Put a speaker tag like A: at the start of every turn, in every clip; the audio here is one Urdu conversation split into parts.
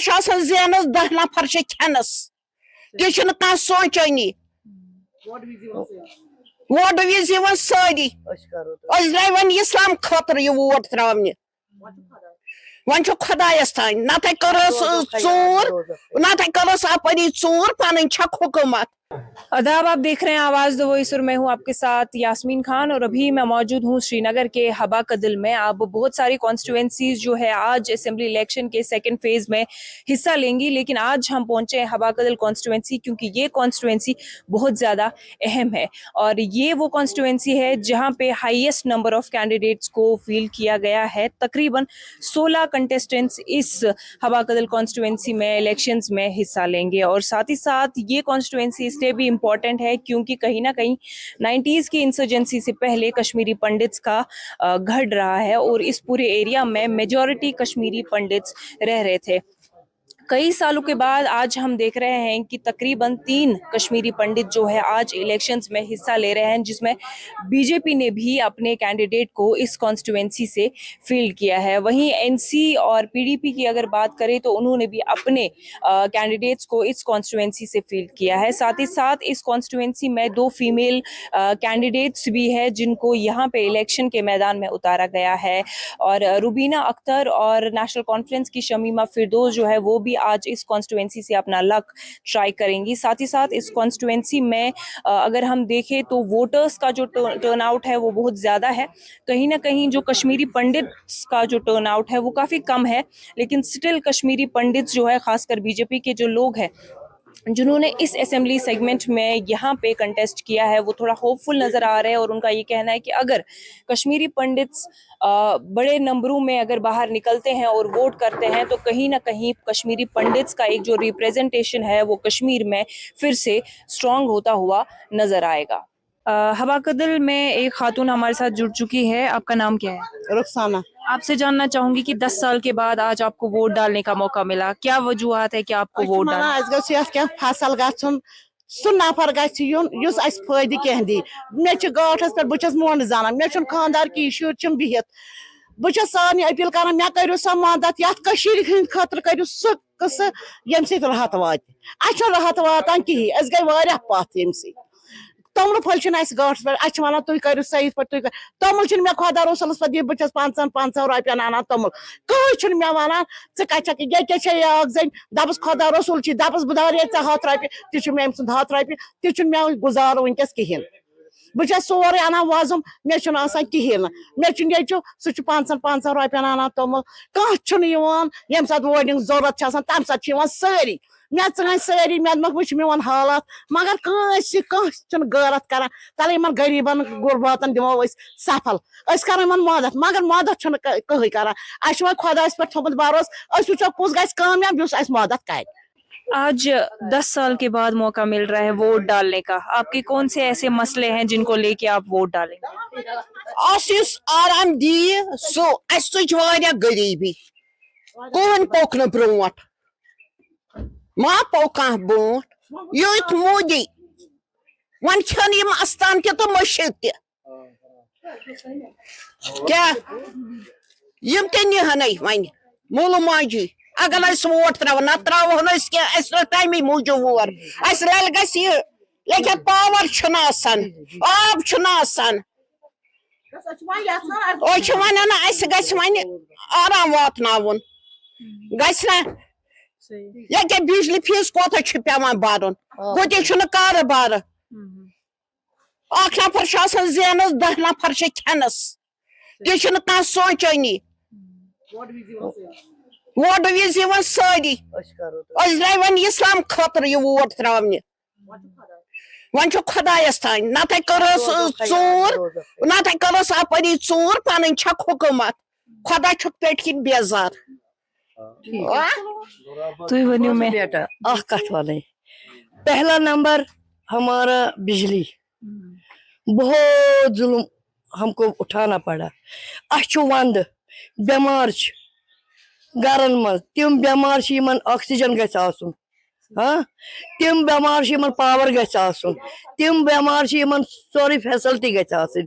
A: زینس 10 نفر کھینس تہ سوچانی ووٹ وز ساری درائے ون اسلام خاطر یہ ووٹ تراؤنہ ون خدایس تان نتہ کرس ژور نتہ کرس اپری ژور پن چھک حکومت.
B: آداب، آپ دیکھ رہے ہیں آواز دو وائس اور میں ہوں آپ کے ساتھ یاسمین خان، اور ابھی میں موجود ہوں سری نگر کے حبا کدل میں. اب بہت ساری کانسٹیٹوینسیز جو ہے آج اسمبلی الیکشن کے سیکنڈ فیز میں حصہ لیں گی، لیکن آج ہم پہنچے ہیں حبا کدل کانسٹیٹوینسی کیونکہ یہ کانسٹیٹوینسی بہت زیادہ اہم ہے، اور یہ وہ کانسٹیٹوینسی ہے جہاں پہ ہائیسٹ نمبر آف کینڈیڈیٹس کو فیلڈ کیا گیا ہے. تقریباً 16 کنٹیسٹنٹس اس حبا کدل کانسٹیٹوینسی میں الیکشنز میں حصہ لیں گے، اور ساتھ ہی ساتھ یہ کانسٹیٹوینسی اس لیے بھی امپورٹنٹ ہے کیونکہ کہیں نہ کہیں 90s کی انسرجنسی سے پہلے کشمیری پنڈتس کا گھڑ رہا ہے، اور اس پورے ایریا میں میجورٹی کشمیری پنڈتس رہ رہے تھے. کئی سالوں کے بعد آج ہم دیکھ رہے ہیں کہ تقریباً 3 کشمیری پنڈت جو ہے آج الیکشنز میں حصہ لے رہے ہیں، جس میں بی جے پی نے بھی اپنے کینڈیڈیٹ کو اس کانسٹیٹوینسی سے فیلڈ کیا ہے. وہیں این سی اور پی ڈی پی کی اگر بات کریں تو انہوں نے بھی اپنے کینڈیڈیٹس کو اس کانسٹیٹوینسی سے فیلڈ کیا ہے. ساتھ ہی ساتھ اس کانسٹیٹوینسی میں 2 فیمیل کینڈیڈیٹس بھی ہیں جن کو یہاں پہ الیکشن کے میدان میں اتارا گیا ہے، اور روبینہ اختر اور نیشنل کانفرنس کی شمیمہ فردوس جو ہے وہ بھی آج اس کانسٹیٹوینسی سے اپنا لک ٹرائی کریں گی. ساتھ ہی ساتھ اس کانسٹیٹوینسی میں اگر ہم دیکھیں تو ووٹرز کا جو ٹرن آؤٹ ہے وہ بہت زیادہ ہے. کہیں نہ کہیں جو کشمیری پنڈتس کا جو ٹرن آؤٹ ہے وہ کافی کم ہے، لیکن سٹل کشمیری پنڈتس جو ہے خاص کر بی جے پی کے جو لوگ ہیں جنہوں نے اس اسمبلی سیگمنٹ میں یہاں پہ کنٹیسٹ کیا ہے وہ تھوڑا ہوپ فل نظر آ رہے ہیں، اور ان کا یہ کہنا ہے کہ اگر کشمیری پنڈتس بڑے نمبروں میں اگر باہر نکلتے ہیں اور ووٹ کرتے ہیں تو کہیں نہ کہیں کشمیری پنڈتس کا ایک جو ریپریزنٹیشن ہے وہ کشمیر میں پھر سے اسٹرانگ ہوتا ہوا نظر آئے گا. حبا کدل میں ایک خاتون ہمارے ساتھ جڑ چکی ہے. آپ کا نام کیا ہے؟
A: رخسانہ.
B: آپ سے جاننا چاہوں گی کہ 10 سال کے بعد آج آپ کو ووٹ ڈالنے کا موقع ملا، کیا وجوہات ہے کہ آپ کو ووٹ ڈالنا؟
A: فصل گھن سہ نفر گھس اس فائدہ کی دی. مے گاٹھس پہ بہت مونڈ زانان، مے خاندار کی شر بہت بہت سارے اپیل کر مے کرو سا مدد یت ہند خاطر کرو سہ قصہ یم سی راحت وات. اچھا راحت واتان کہین اس گئی واریاہ پتھ یم سی. تومل پھل اس گاٹس پہ اچھا ونان تھی کرو صحیح پہ تومل مے خدا رسولس پہ بہت 500 رۄپین انان تومل. کہیں مے ونان ژھک یہ زن دپس خدا رسول دپس بہ دار ژے 100 رۄپیہِ تہ مے أمۍ سُنٛد 100 رۄپیہِ تہ مے گزار ونکس کہین. بہٕ سورے انان وۄزُم مے آسان کہین نہٕ مے نیچو سُہ 500 رۄپین انان تومل. کانٛہہ یم سات ووٹنگ ضرورت تمہ سات سٲری مے ژٲنۍ سٲری مے دوٚپمکھ وٕچھ میون حالات، مگر کانٛہہ غٲرت کران تلے یمن غریبن غرباتن دمو سفل کرو مدد، مگر مدد کٕہٕنۍ کران. اسہِ وۄنۍ خۄدایس پٮ۪ٹھ تھوٚمُت بروس أسۍ وٕچھو کُس گژھِ کامیاب یُس اسہِ مدد کرِ.
B: آج 10 سال کے بعد موقع مل رہا ہے ووٹ ڈالنے کا، آپ کے کون سے ایسے مسئلے ہیں جن کو لے کے آپ ووٹ ڈالیں گے؟
A: اس آرام دی سو اس تُج واریاہ غریبی کون پوک نہٕ برونٛٹھ ما پوک کانٛہہ برونٛٹھ یُتھ مودی وۄنۍ کھٮ۪ن یِم استان تہِ تہٕ مٔشِد تہِ کیٛاہ یِم تہِ نِہَنَے وۄنۍ موٗلہٕ ماجی اگر أسۍ ووٹ تراوو نتہٕ تراوہون أسۍ کینٛہہ أسۍ تمی موٗجوٗب وور اَسہِ رلہِ گژھِ یہِ لیکن پاور چھُنہٕ آسان آب چھُنہٕ آسان. أسۍ چھِ ونان اَسہِ گژھِ وۄنۍ آرام واتناوُن گژھِ نا. ییٚکیٛاہ بجلی فیٖس کوتاہ چھُ پیوان برُن ہُہ تہِ چھُنہٕ کارٕبارٕ. اکھ نفر چھُ آسان زینس 10 نفر چھِ کھٮ۪نس تہِ چھُنہٕ کانٛہہ سونٛچٲنی. ووٹ وِزِ یِوان سٲری أسۍ درٛاے وۄنۍ اسلام خٲطرٕ یہِ ووٹ تراونہِ وۄنۍ چھُ خدایس تانۍ نتہٕ کرس ژوٗر نتہٕ کرس اپٲری ژوٗر پنٕنۍ چھکھ حکومت خدا چھُکھ پیٹھ کِنۍ بیزار.
C: بیٹا اخ کت ون پہلا نمبر ہمارا بجلی بہت ظلم ہم کو اٹھانا پڑا. اچھا وند بیمار گرن مز تم بیمار آکسیجن گژھِ آسُن ہاں تم بیمار پاور گژھِ آسُن تم بیمار سورُے فیسلٹی گژھِ آسٕنۍ.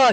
C: 1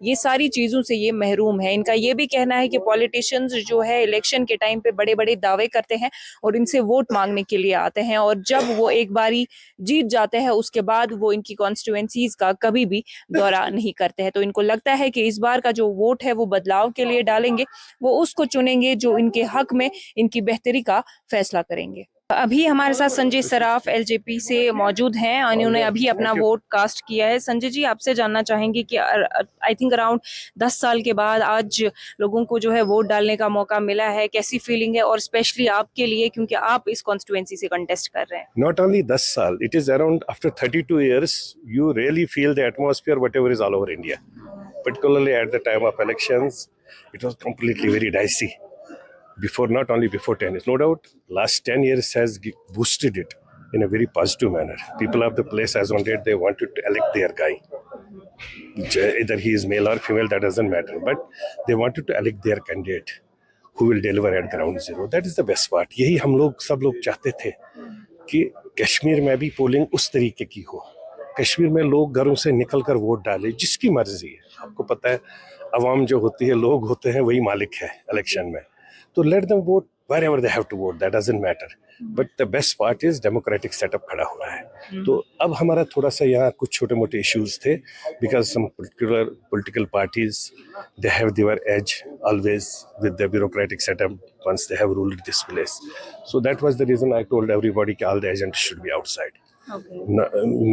B: یہ ساری چیزوں سے یہ محروم ہے. ان کا یہ بھی کہنا ہے کہ پولیٹیشنز جو ہے الیکشن کے ٹائم پہ بڑے بڑے دعوے کرتے ہیں اور ان سے ووٹ مانگنے کے لیے آتے ہیں, اور جب وہ ایک باری جیت جاتے ہیں اس کے بعد وہ ان کی کانسٹیٹوئنسیز کا کبھی بھی دورہ نہیں کرتے ہیں. تو ان کو لگتا ہے کہ اس بار کا جو ووٹ ہے وہ بدلاؤ کے لیے ڈالیں گے, وہ اس کو چنیں گے جو ان کے حق میں ان کی بہتری کا فیصلہ کریں گے. ابھی ہمارے ساتھ سنجے سراف ایل جے پی سے موجود ہیں, انہوں نے ابھی اپنا ووٹ کاسٹ کیا ہے. سنجے جی, آپ سے جاننا چاہیں گے کہ آئی تھنک اراؤنڈ 10 سال کے بعد آج لوگوں کو جو ہے ووٹ ڈالنے کا موقع ملا ہے, کیسی فیلنگ ہے, اور اسپیشلی آپ کے لیے کیونکہ آپ اس کانسٹیٹوئنسی سے کنٹیسٹ کر رہے ہیں.
D: Not only 10 saal, it is around after 32 years, you really feel the atmosphere, whatever is all over India. Particularly at the time of elections, it was completely very dicey. Before, not only before 10 years, no doubt, last 10 years has boosted it in a very positive manner. People of the place, as on date, they wanted to elect their guy. Either he is male or female, that doesn't matter. But they wanted to elect their candidate who will deliver at ground zero. That is the best part. یہی ہم لوگ سب لوگ چاہتے تھے کہ کشمیر میں بھی پولنگ اس طریقے کی ہو. کشمیر میں لوگ گھروں سے نکل کر ووٹ ڈالے, جس کی مرضی ہے. آپ کو پتہ ہے عوام جو ہوتی ہے, لوگ ہوتے ہیں, وہی مالک ہے الیکشن میں. تو late them vote wherever they have to vote, that doesn't matter. But the best part is democratic setup کھڑا ہوا ہے. تو اب ہمارا تھوڑا سا یہاں کچھ چھوٹے موٹے ایشوز تھے, because some particular political parties, they have their edge always with the bureaucratic setup once they have ruled this place. So that was the reason I told everybody that all the agents should be outside.
B: Okay.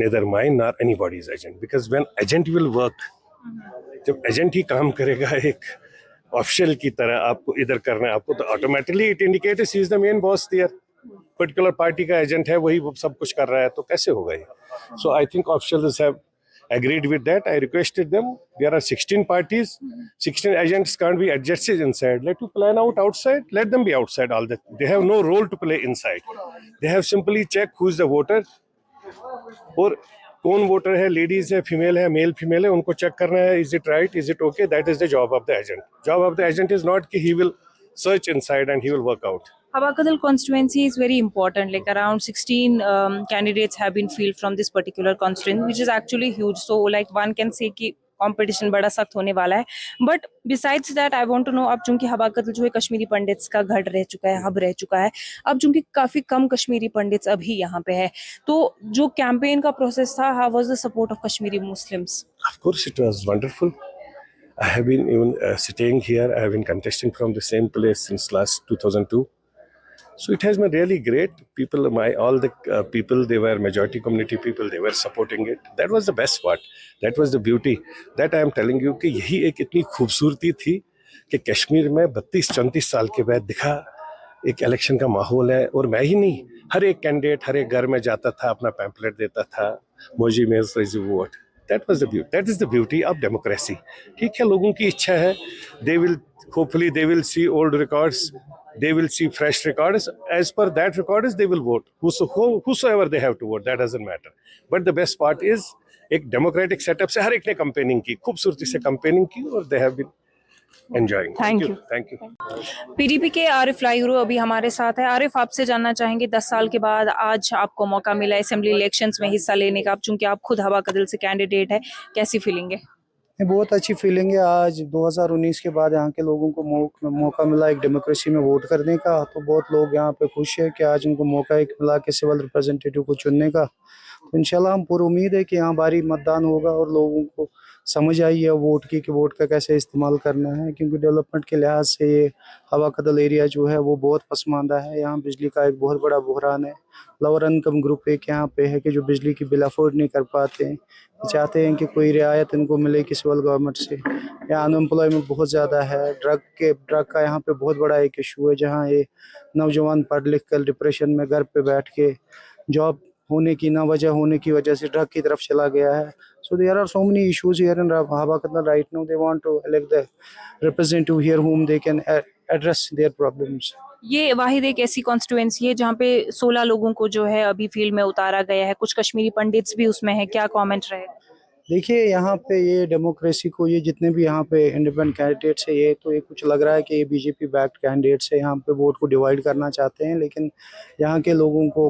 D: Neither mine nor anybody's agent, because when agent will work, جب ایجنٹ ہی کام کرے گا ایک آفیشل کی طرح, آپ کو ادھر کرنا ہے آپ کو, تو automatically it indicates he is the main boss there. Particular party کا ایجنٹ ہے, وہی سب کچھ کر رہا ہے, تو کیسے ہوگا یہ؟ So I think officials have agreed with that. I requested them. There are 16 parties, 16 agents can't be adjusted inside. Let you plan out outside. Let them be outside. All that they have no role to play inside. They have simply check who is the voter. اور کون ووٹر ہے, لیڈیز ہے, فیمیل ہے, میل فیمیل ہے, ان کو چیک کرنا ہے. Is it right, is it okay? That is the job of the agent. Job of the agent is not کہ he will search inside and he will work out.
B: Habakadal constituency is very important, like around 16 candidates have been fielded from this particular constituency, which is actually huge. So like one can say ki competition بڑا سخت ہونے والا ہے. But besides that, I want to know, اب چونکہ حباکدل جو ہے کشمیری پنڈتس کا گھر رہ چکا ہے, ہب رہ چکا ہے, اب چونکہ کافی کم کشمیری پنڈتس ابھی یہاں پہ ہے, تو جو کیمپین کا پروسیس تھا, how was the support of Kashmiri Muslims?
D: Of course it was wonderful. I have been even staying here. I have been contesting from the same place since last 2002. So it has been really great. People, all the people, they were majority community people, they were supporting it. That was the best part. That was the beauty. That I am telling you کہ یہی ایک اتنی خوبصورتی تھی کہ کشمیر میں 32-34 سال کے بعد دکھا ایک الیکشن کا ماحول ہے. اور میں ہی نہیں, ہر ایک کینڈیڈیٹ ہر ایک گھر میں جاتا تھا, اپنا پیمپلیٹ دیتا تھا, موجی میز raise vote. That was the beauty. That is the beauty of democracy. ٹھیک ہے, لوگوں کی اچھا ہے. They will, hopefully they will see old records. They will see fresh records. As per that records, they will vote. Whosoever they have to vote, that doesn't matter. But the best part is, ایک ڈیموکریٹک سیٹ اپ سے ہر ایک نے کمپیننگ کی, خوبصورتی سے کمپیننگ کی, اور they have been enjoying.
B: Thank you.
D: Thank you.
B: P D P کے عارف لاہیرو ابھی ہمارے ساتھ ہے. عارف, آپ سے جاننا چاہیں گے 10 سال کے بعد آج آپ کو موقع ملا اسمبلی الیکشنز میں حصہ لینے کا, اب چونکہ آپ خود حباکدل سے کینڈیڈیٹ ہے, کیسی فیلنگ ہے؟
E: بہت اچھی فیلنگ ہے. آج 2019 کے بعد یہاں کے لوگوں کو موقع ملا ایک ڈیموکریسی میں ووٹ کرنے کا, تو بہت لوگ یہاں پہ خوش ہیں کہ آج ان کو موقع ایک ملا کے سول ریپرزنٹیٹیو کو چننے کا. تو انشاءاللہ ہم پر امید ہے کہ یہاں بھاری متدان ہوگا اور لوگوں کو سمجھ آئی ہے ووٹ کی کہ ووٹ کا کیسے استعمال کرنا ہے, کیونکہ ڈیولپمنٹ کے لحاظ سے یہ حباکدل ایریا جو ہے وہ بہت پسماندہ ہے. یہاں بجلی کا ایک بہت بڑا بحران ہے. لوور انکم گروپ ایک یہاں پہ ہے کہ جو بجلی کی بل افورڈ نہیں کر پاتے ہیں, چاہتے ہیں کہ کوئی رعایت ان کو ملے کسی گورنمنٹ سے. یہاں ان امپلائمنٹ بہت زیادہ ہے. ڈرگ کا یہاں پہ بہت بڑا ایک ایشو ہے, جہاں یہ نوجوان پڑھ لکھ کر ڈپریشن میں گھر پہ بیٹھ کے جاب ہونے کی نہ وجہ ہونے کی وجہ سے ڈرگ کی طرف چلا گیا ہے. So there are so many issues here in Habakadal right now. They want to elect the representative here whom they can address their problems.
B: یہ واحد ایک ایسی کانسٹیٹوئنسی ہے جہاں پہ 16 لوگوں کو جو ہے ابھی فیلڈ میں اتارا گیا ہے, کچھ کشمیری پنڈتس بھی اس میں ہیں, کیا کامنٹ رہے؟
E: دیکھیے یہاں پہ یہ ڈیموکریسی کو, یہ جتنے بھی یہاں پہ انڈیپینڈنٹ کینڈیڈیٹس ہیں, یہ تو یہ کچھ لگ رہا ہے کہ یہ بی جے پی بیکڈ کینڈیڈیٹس ہیں, یہاں پہ ووٹ کو ڈیوائیڈ کرنا چاہتے ہیں. لیکن یہاں کے لوگوں کو